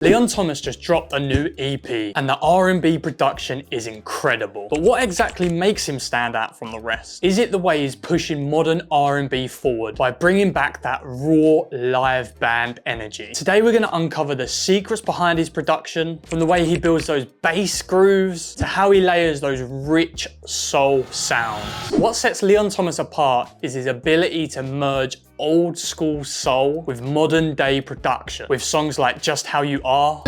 Leon Thomas just dropped a new EP and the R&B production is incredible. But what exactly makes him stand out from the rest? Is it the way he's pushing modern R&B forward by bringing back that raw live band energy? Today we're going to uncover the secrets behind his production, from the way he builds those bass grooves to how he layers those rich soul sounds. What sets Leon Thomas apart is his ability to merge old school soul with modern day production, with songs like Just How You Are.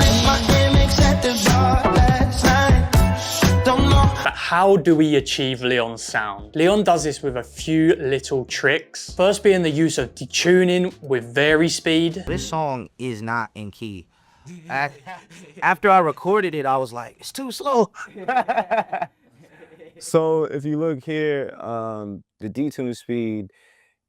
But how do we achieve Leon's sound? Leon does this with a few little tricks. First being the use of detuning with vari speed. This song is not in key. After I recorded it, I was like, it's too slow. So if you look here, the detune speed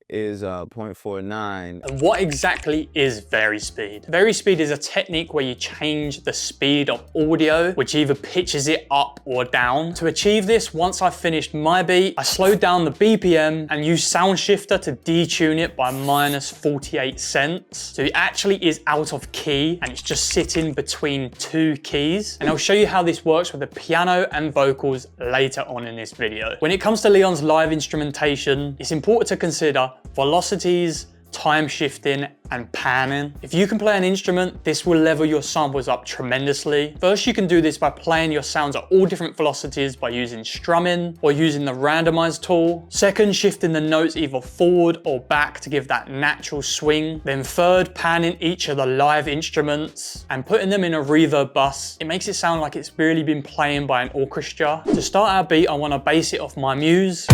is 0.49. And what exactly is vari speed? Vari speed is a technique where you change the speed of audio, which either pitches it up or down. To achieve this, once I finished my beat, I slowed down the BPM and used Sound Shifter to detune it by -48 cents. So it actually is out of key and it's just sitting between two keys. And I'll show you how this works with the piano and vocals later on in this video. When it comes to Leon's live instrumentation, it's important to consider velocities, time shifting, and panning. If you can play an instrument, this will level your samples up tremendously. First, you can do this by playing your sounds at all different velocities by using strumming or using the randomize tool. Second, shifting the notes either forward or back to give that natural swing. Then third, panning each of the live instruments and putting them in a reverb bus. It makes it sound like it's really been playing by an orchestra. To start our beat, I want to base it off my Muse.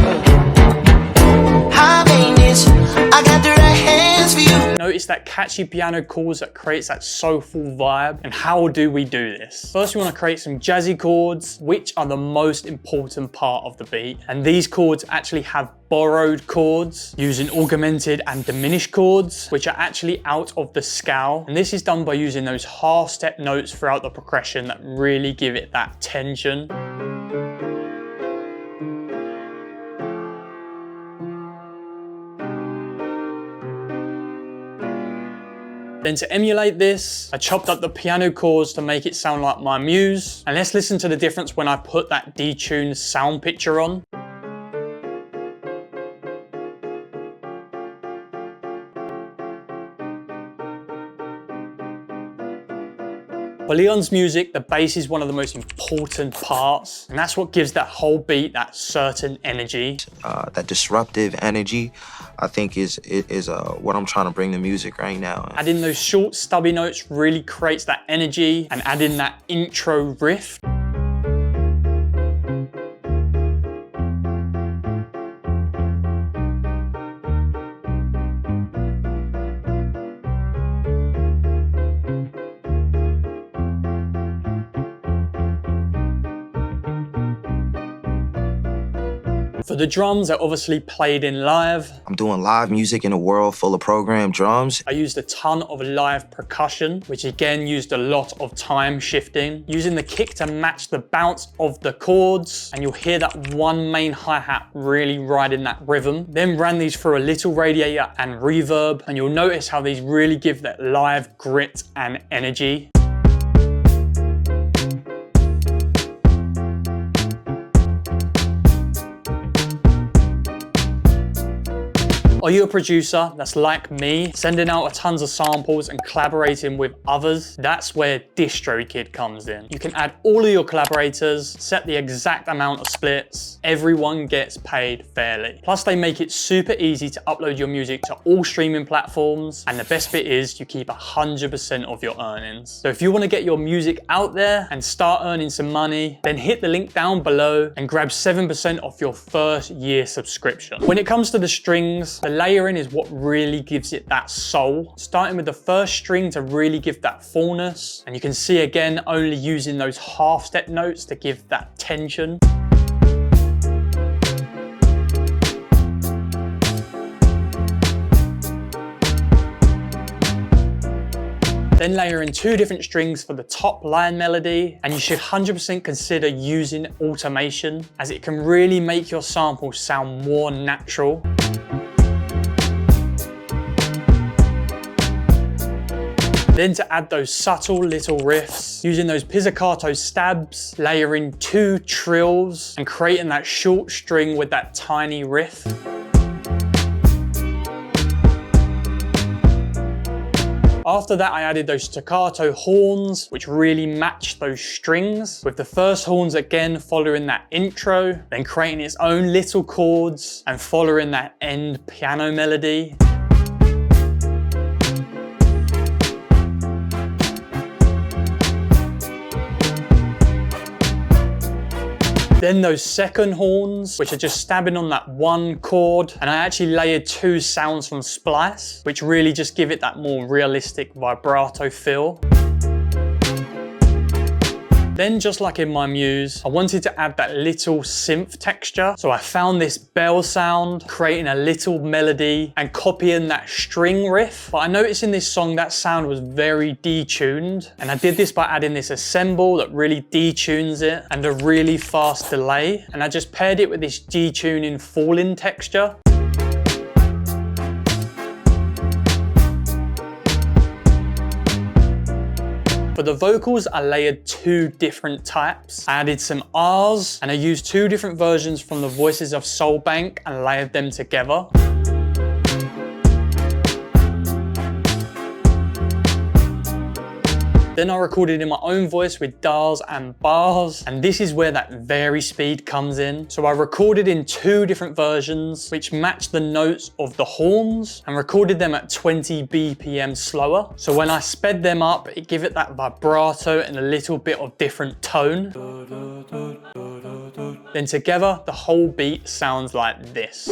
I got the right hands for you. Notice that catchy piano chords that creates that soulful vibe. And how do we do this? First, we want to create some jazzy chords, which are the most important part of the beat. And these chords actually have borrowed chords using augmented and diminished chords, which are actually out of the scale. And this is done by using those half step notes throughout the progression that really give it that tension. Then to emulate this, I chopped up the piano chords to make it sound like my Muse. And let's listen to the difference when I put that detuned sound picture on. For Leon's music, the bass is one of the most important parts, and that's what gives that whole beat that certain energy. That disruptive energy, I think is what I'm trying to bring to music right now. Adding those short, stubby notes really creates that energy, and adding that intro riff. For the drums, they're obviously played in live. I'm doing live music in a world full of programmed drums. I used a ton of live percussion, which again used a lot of time shifting. Using the kick to match the bounce of the chords, and you'll hear that one main hi-hat really riding that rhythm. Then ran these through a little radiator and reverb, and you'll notice how these really give that live grit and energy. Are you a producer that's like me, sending out tons of samples and collaborating with others? That's where DistroKid comes in. You can add all of your collaborators, set the exact amount of splits. Everyone gets paid fairly. Plus, they make it super easy to upload your music to all streaming platforms. And the best bit is you keep 100% of your earnings. So if you want to get your music out there and start earning some money, then hit the link down below and grab 7% off your first year subscription. When it comes to the strings, the layering is what really gives it that soul. Starting with the first string to really give that fullness. And you can see again, only using those half step notes to give that tension. Then layer in 2 different strings for the top line melody, and you should 100% consider using automation, as it can really make your sample sound more natural. Then to add those subtle little riffs, using those pizzicato stabs, layering 2 trills, and creating that short string with that tiny riff. After that, I added those staccato horns, which really matched those strings, with the first horns again following that intro, then creating its own little chords and following that end piano melody. Then those second horns, which are just stabbing on that one chord. And I actually layered 2 sounds from Splice, which really just give it that more realistic vibrato feel. Then, just like in my Muse, I wanted to add that little synth texture. So I found this bell sound, creating a little melody and copying that string riff. But I noticed in this song that sound was very detuned. And I did this by adding this assemble that really detunes it and a really fast delay. And I just paired it with this detuning falling texture. For the vocals, I layered 2 different types. I added some R's and I used 2 different versions from the Voices of Soul Bank and layered them together. Then I recorded in my own voice with dars and bars, and this is where that vary speed comes in. So I recorded in 2 different versions, which matched the notes of the horns, and recorded them at 20 BPM slower. So when I sped them up, it gave it that vibrato and a little bit of different tone. Then together, the whole beat sounds like this.